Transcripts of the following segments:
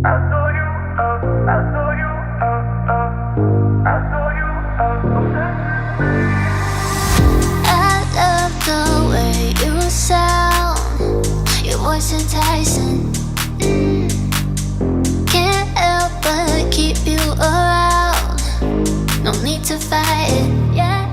I love the way you sound. Your voice enticing. Can't help but keep you around. No need to fight it, yeah.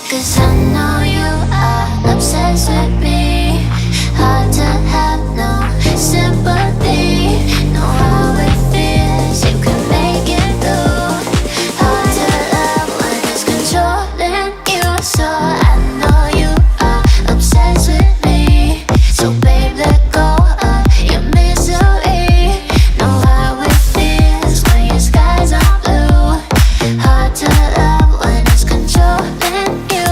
'Cause I know you are obsessed with me. Hard to have no sympathy. Know how it feels, you can make it through. Hard to love when it's controlling you. So I know you are obsessed with me. So babe, let go of your misery. Know how it feels when your skies are blue. Hard to love when it's controlling you.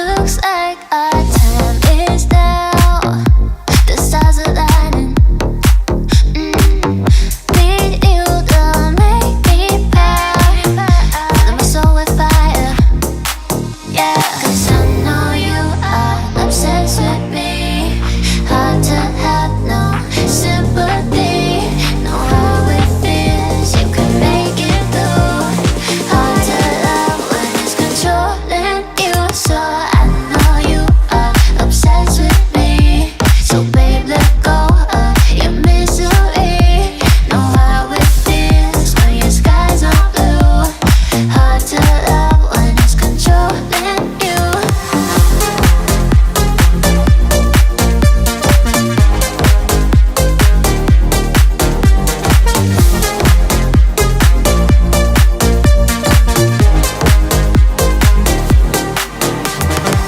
Looks like our time is now. The stars are aligning. Need you to make me proud. Fill my soul with fire. Yeah, 'cause I know you are obsessed with me. Hard to have no sympathy. Know how it feels, you can make it through. Hard to love when it's controlling you. So I know you are obsessed with me. So babe, let go of your misery. Know how it feels when your skies are blue. Hard to love when it's controlling you.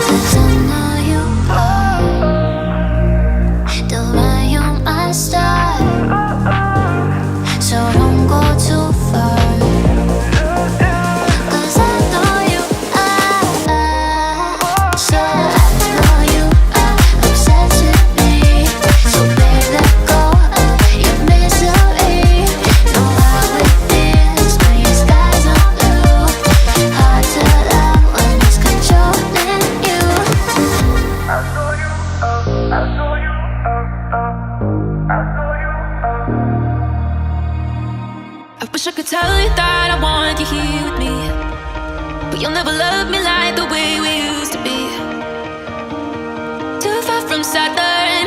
Cause I know you are the way you're my star. So don't go too far. 'Cause I know you are. So I know you are obsessed with me. So babe, let go of your misery. Know how it feels when your skies are blue. Hard to love when it's controlling you. I wish I could tell you that I want you here with me, but you'll never love me like the way we used to be. Too far from Saturn,